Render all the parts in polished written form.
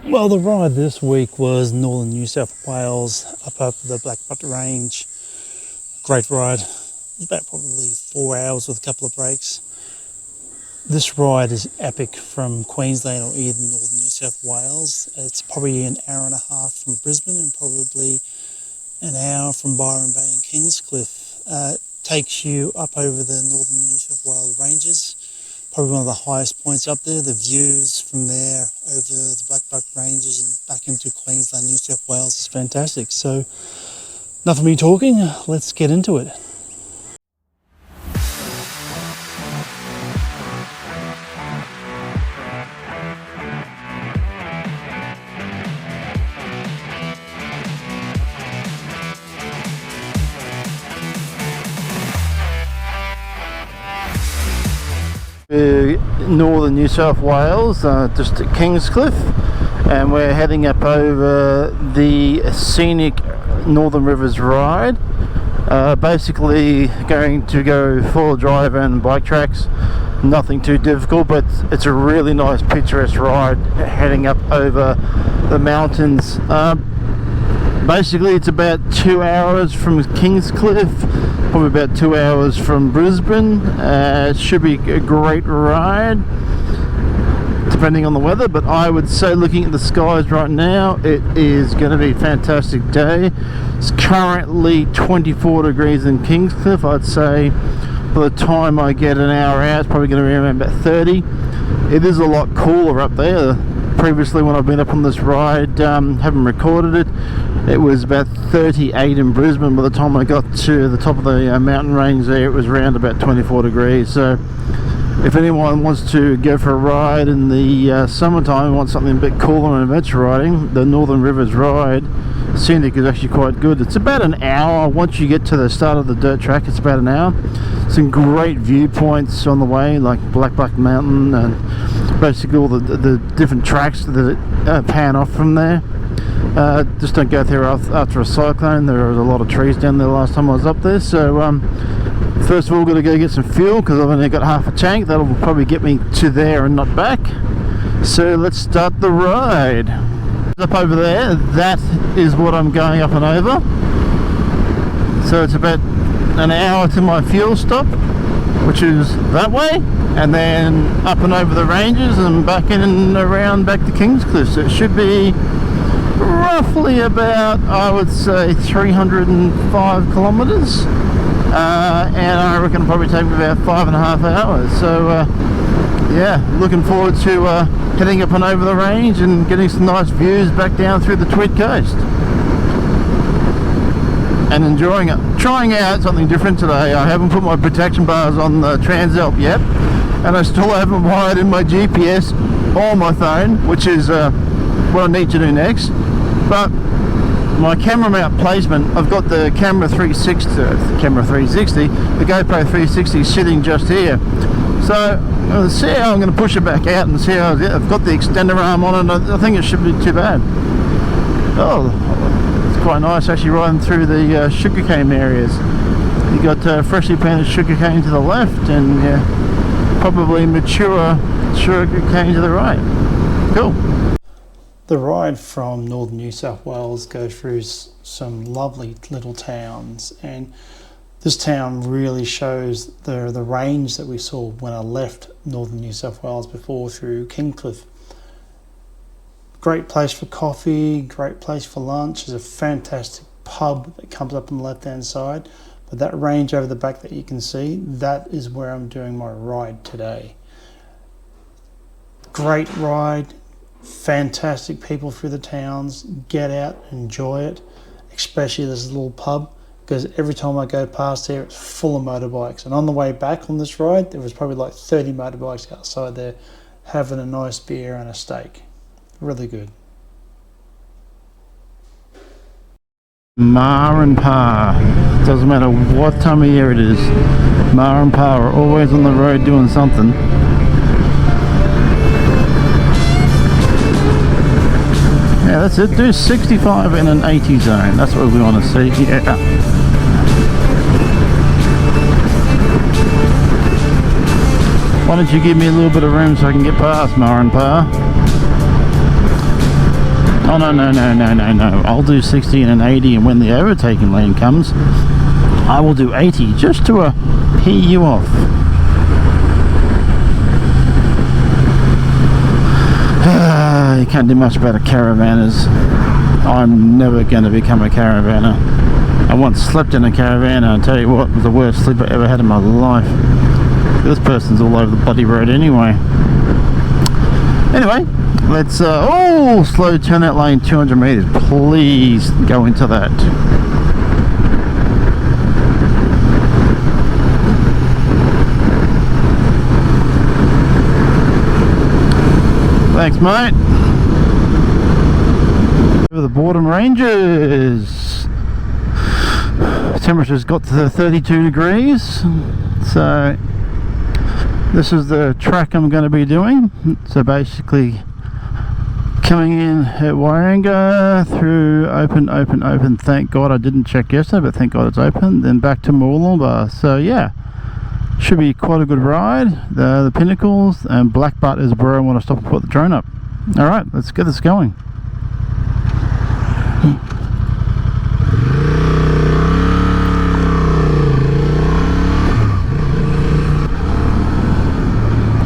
Well, the ride this week was northern New South Wales up the Blackbutt range. Great ride. It was about probably 4 hours with a couple of breaks. This ride is epic from Queensland or even northern New South Wales. It's probably an hour and a half from Brisbane and probably an hour from Byron Bay and Kingscliff. Takes you up over the northern New South Wales ranges. Probably one of the highest points up there. The views from there over the Blackbutt ranges and back into Queensland, New South Wales is fantastic. So, enough of me talking, let's get into it. Northern New South Wales, just at Kingscliff, and we're heading up over the scenic Northern Rivers ride. Basically going to go full drive and bike tracks, nothing too difficult, but it's a really nice picturesque ride heading up over the mountains. Basically it's about 2 hours from Kingscliff, probably about 2 hours from Brisbane. It should be a great ride depending on the weather, but I would say, looking at the skies right now, it is going to be a fantastic day. It's currently 24 degrees in Kingscliff. I'd say by the time I get an hour out, it's probably going to be around about 30. It is a lot cooler up there. Previously, when I've been up on this ride, haven't recorded it, it was about 38 in Brisbane. By the time I got to the top of the mountain range there, it was around about 24 degrees. So if anyone wants to go for a ride in the summertime and wants something a bit cooler and adventure riding, the Northern Rivers ride scenic is actually quite good. It's about an hour. Once you get to the start of the dirt track, it's about an hour. Some great viewpoints on the way, like Blackbutt Mountain and basically all the different tracks that pan off from there. Just don't go there after a cyclone. There was a lot of trees down there last time I was up there. So first of all, got to go get some fuel because I've only got half a tank. That'll probably get me to there and not back. So let's start the ride. Up over there, that is what I'm going up and over. So it's about an hour to my fuel stop, which is that way, and then up and over the ranges and back in and around back to Kingscliff. So it should be roughly about, I would say, 305 kilometres, and I reckon it'll probably take me about 5.5 hours. So yeah, looking forward to heading up and over the range and getting some nice views back down through the Tweed Coast and enjoying it. Trying out something different today. I haven't put my protection bars on the Transalp yet, and I still haven't wired in my GPS or my phone, which is what I need to do next. But my camera mount placement, I've got the camera 360, the GoPro 360 sitting just here. So let's see how I'm going to push it back out and see how I've got the extender arm on it. I think it should be too bad. Oh, it's quite nice actually riding through the sugarcane areas. You got freshly planted sugarcane to the left and probably mature sugarcane to the right. Cool. The ride from northern New South Wales goes through some lovely little towns, and this town really shows the range that we saw when I left northern New South Wales before through Kingscliff. Great place for coffee, great place for lunch. There's a fantastic pub that comes up on the left hand side, but that range over the back that you can see, that is where I'm doing my ride today. Great ride, fantastic people through the towns. Get out, enjoy it, especially this little pub, because every time I go past there, it's full of motorbikes. And on the way back on this ride, there was probably like 30 motorbikes outside there having a nice beer and a steak. Really good. Ma and Pa, doesn't matter what time of year it is, Ma and Pa are always on the road doing something. Yeah, that's it. Do 65 in an 80 zone. That's what we want to see. Yeah. Why don't you give me a little bit of room so I can get past Ma and Pa? Oh, no, no, no, no, no, no. I'll do 60 and an 80, and when the overtaking lane comes, I will do 80 just to pee you off. You can't do much about a caravanners. I'm never going to become a caravaner. I once slept in a caravan, and I'll tell you what, it was the worst sleep I ever had in my life. This person's all over the bloody road anyway. Anyway, let's, slow turnout lane 200 meters. Please go into that. Thanks, mate. Over the Boredom Ranges. Temperature's got to 32 degrees. So this is the track I'm going to be doing. So basically coming in at Warringah through open. Thank God I didn't check yesterday, but thank God it's open. Then back to Mooloolaba. So yeah, should be quite a good ride. The Pinnacles and Blackbutt is where I want to stop and put the drone up. Alright, let's get this going.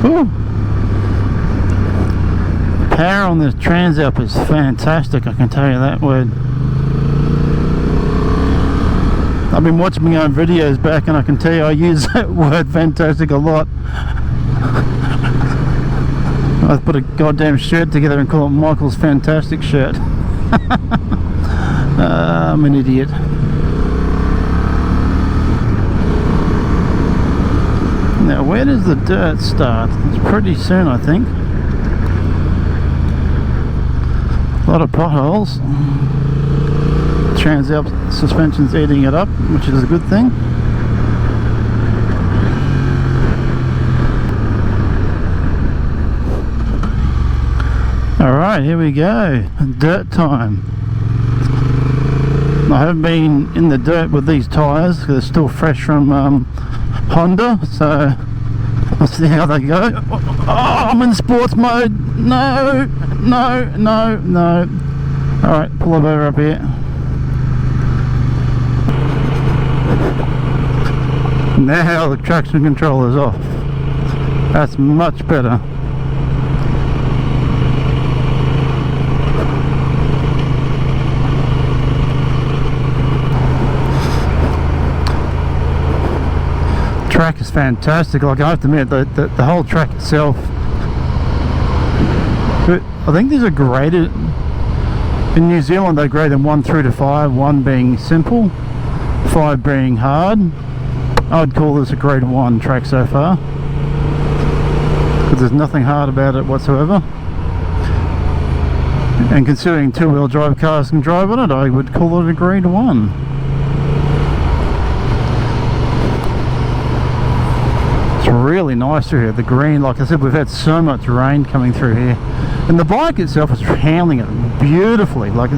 Ooh. Power on this Transalp is fantastic, I can tell you that word. I've been watching my own videos back, and I can tell you I use that word fantastic a lot. I put a goddamn shirt together and call it Michael's Fantastic Shirt. I'm an idiot. Now, where does the dirt start? It's pretty soon, I think. A lot of potholes. Transalp suspension's eating it up, which is a good thing. Alright, here we go. Dirt time. I haven't been in the dirt with these tyres because they're still fresh from Honda, so I'll see how they go. Oh, I'm in sports mode. No, no, no, no. Alright, pull over up here. Now the traction control is off. That's much better. Track is fantastic. Like, I have to admit, the whole track itself, but I think these are graded in New Zealand. They're graded 1 through to 5, 1 being simple, 5 being hard. I would call this a grade 1 track so far, because there's nothing hard about it whatsoever. And considering 2-wheel drive cars can drive on it, I would call it a grade 1. It's really nice through here. The green, like I said, we've had so much rain coming through here, and the bike itself is handling it beautifully. Like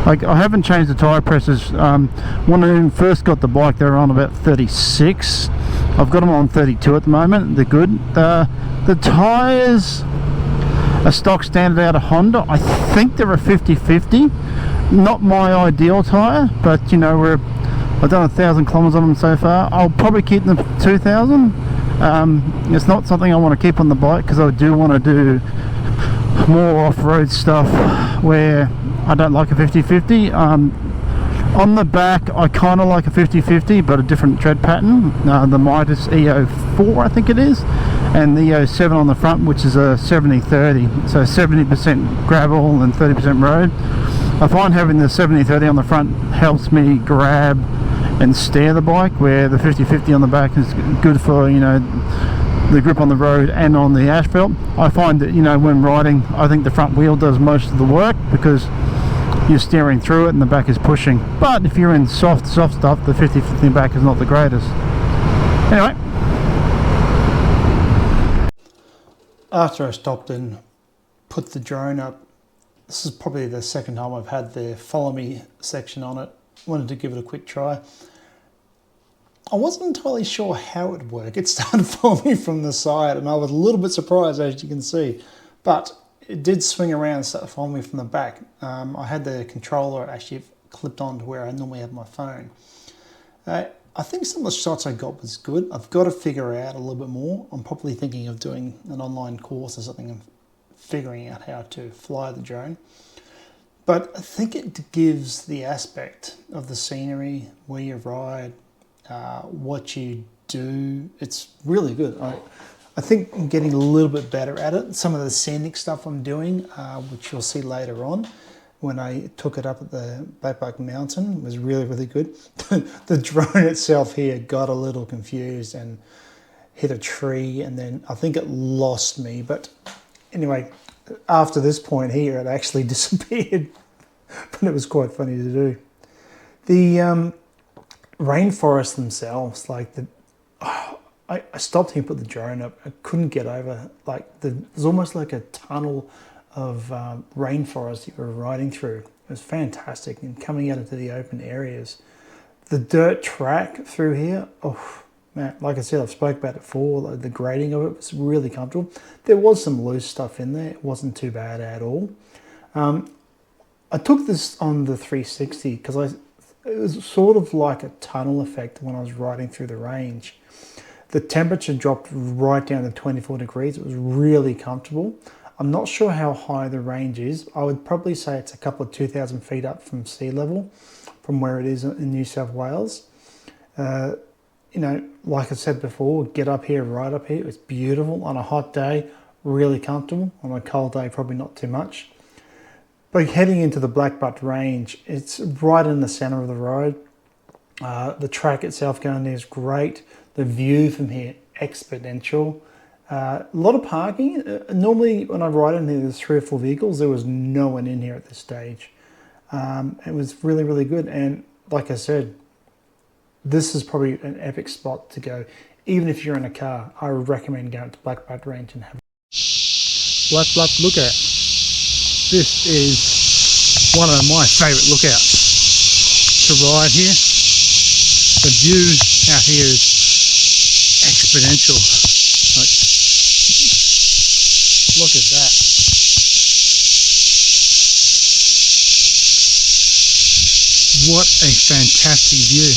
I haven't changed the tyre pressures. When I first got the bike, they were on about 36. I've got them on 32 at the moment. They're good. The tyres are stock standard out of Honda. I think they're a 50/50. Not my ideal tyre, but you know, I've done 1,000 kilometers on them so far. I'll probably keep them 2,000. It's not something I want to keep on the bike because I do want to do more off-road stuff where I don't like a 50/50. On the back, I kind of like a 50/50, but a different tread pattern. The Midas EO4, I think it is, and the EO7 on the front, which is a 70/30. So 70% gravel and 30% road. I find having the 70/30 on the front helps me grab and steer the bike, where the 50/50 on the back is good for, you know, the grip on the road and on the asphalt. I find that, you know, when riding, I think the front wheel does most of the work because you're steering through it and the back is pushing. But if you're in soft stuff, the 50/50 back is not the greatest. Anyway, after I stopped and put the drone up, this is probably the second time I've had the follow me section on it. Wanted to give it a quick try. I wasn't entirely sure how it worked. It started following me from the side and I was a little bit surprised, as you can see. But it did swing around and start following me from the back. I had the controller actually clipped on to where I normally have my phone. I think some of the shots I got was good. I've got to figure out a little bit more. I'm probably thinking of doing an online course or something and figuring out how to fly the drone. But I think it gives the aspect of the scenery, where you ride, what you do. It's really good. I think I'm getting a little bit better at it. Some of the scenic stuff I'm doing, which you'll see later on, when I took it up at the Blackbutt Mountain, was really, really good. The drone itself here got a little confused and hit a tree, and then I think it lost me. But anyway, after this point here, it actually disappeared. But it was quite funny to do. The rainforests themselves, like I stopped here and put the drone up. I couldn't get over, like there's almost like a tunnel of rainforest that you were riding through. It was fantastic, and coming out into the open areas. The dirt track through here, oh man, like I said, I've spoke about it before, the grading of it was really comfortable. There was some loose stuff in there, it wasn't too bad at all. I took this on the 360 because it was sort of like a tunnel effect when I was riding through the range. The temperature dropped right down to 24 degrees. It was really comfortable. I'm not sure how high the range is. I would probably say it's a couple of 2,000 feet up from sea level, from where it is in New South Wales. You know, like I said before, get up here, ride up here. It's beautiful on a hot day, really comfortable. On a cold day, probably not too much. But heading into the Blackbutt range, it's right in the center of the road. The track itself going there is great. The view from here, exponential. A lot of parking. Normally when I ride in here, there's 3 or 4 vehicles. There was no one in here at this stage. It was really, really good. And like I said, this is probably an epic spot to go. Even if you're in a car, I would recommend going to Blackbutt Range and have Blackbutt lookout. This is one of my favourite lookouts to ride here. The view out here is exponential. Like, look at that. What a fantastic view.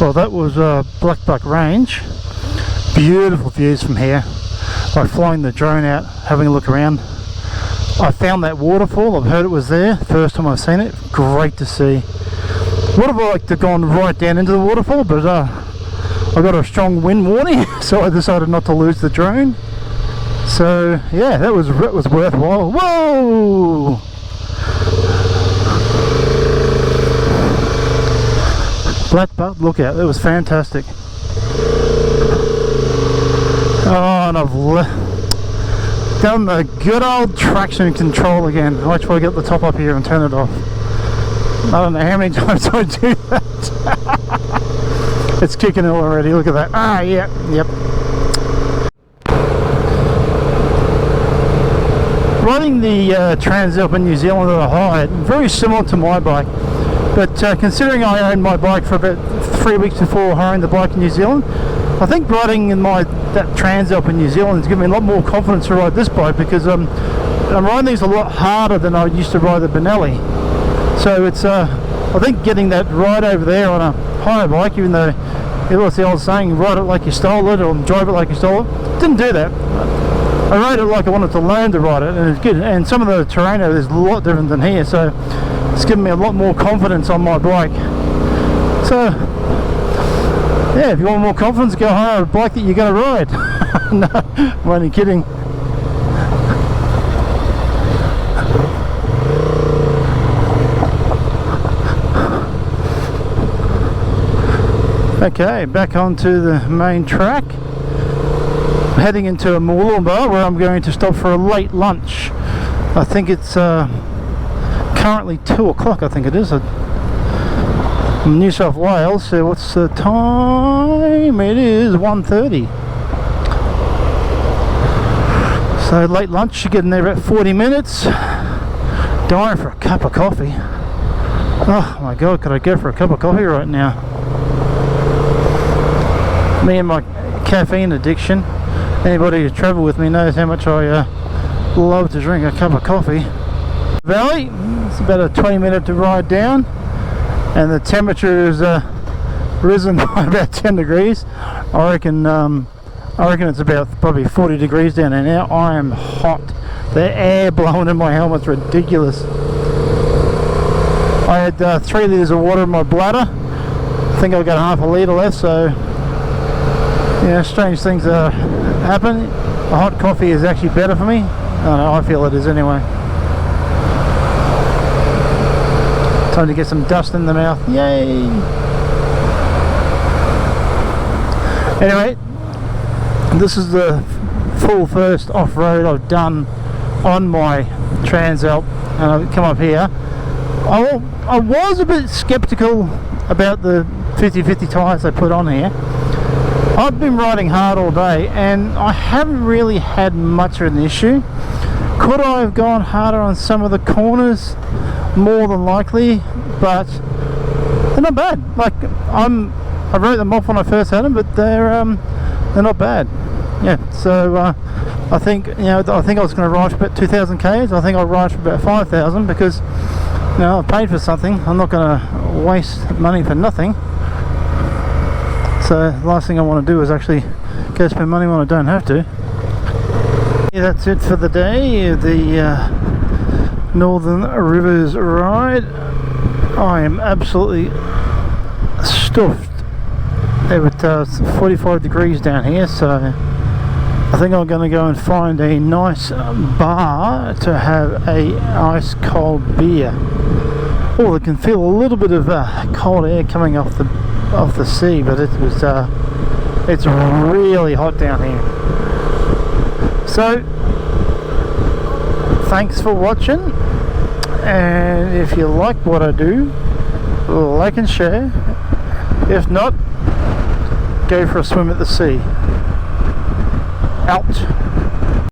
Well, that was Blackbutt Range. Beautiful views from here. Like flying the drone out, having a look around. I found that waterfall. I've heard it was there. First time I've seen it. Great to see. Would have liked to have gone right down into the waterfall, but I got a strong wind warning, so I decided not to lose the drone. So yeah, that was worthwhile. Whoa! Blackbutt lookout. It was fantastic. Oh, and I've done the good old traction control again. Watch till I get the top up here and turn it off. I don't know how many times I do that. It's kicking it already. Look at that. Ah, yeah, yep. Riding the Transalp in New Zealand that I hired, very similar to my bike, but considering I owned my bike for about 3 weeks before hiring the bike in New Zealand, I think riding in that Transalp in New Zealand has given me a lot more confidence to ride this bike, because I'm riding these a lot harder than I used to ride the Benelli. So it's I think getting that ride over there on a higher bike, even though it was the old saying, ride it like you stole it or drive it like you stole it, didn't do that. I rode it like I wanted to learn to ride it, and it's good. And some of the terrain is a lot different than here, so it's given me a lot more confidence on my bike. So yeah, if you want more confidence, go hire a bike that you're going to ride. No, I'm only kidding. Okay, back onto the main track. Heading into a Mooloolaba where I'm going to stop for a late lunch. I think it's currently 2 o'clock, I think it is. I'm New South Wales, so what's the time? It is 1:30. So late lunch, you get in there about 40 minutes. Dying for a cup of coffee. Oh my god, could I go for a cup of coffee right now? Me and my caffeine addiction. Anybody who travelled with me knows how much I love to drink a cup of coffee. Valley, it's about a 20-minute ride down, and the temperature has risen by about 10 degrees. I reckon it's about probably 40 degrees down there now. I am hot. The air blowing in my helmet's ridiculous. I had 3 litres of water in my bladder. I think I've got half a litre left, so yeah, strange things happen. A hot coffee is actually better for me. I don't know, I feel it is anyway. Time to get some dust in the mouth. Yay! Anyway, this is the full first off-road I've done on my Transalp, and I've come up here. I was a bit skeptical about the 50/50 tyres they put on here. I've been riding hard all day and I haven't really had much of an issue. Could I have gone harder on some of the corners? More than likely, but they're not bad. Like I wrote them off when I first had them, but they're not bad. Yeah, so I think I was going to ride for about 2,000 k's. I think I'll ride for about 5,000 because I paid for something. I'm not going to waste money for nothing. So the last thing I want to do is actually go spend money when I don't have to. Yeah, that's it for the day. The Northern Rivers ride. I am absolutely stuffed. It's 45 degrees down here, so I think I'm going to go and find a nice bar to have a ice cold beer. Oh, I can feel a little bit of cold air coming off the sea, but it's really hot down here. So thanks for watching, and if you like what I do, like and share. If not, go for a swim at the sea. Out.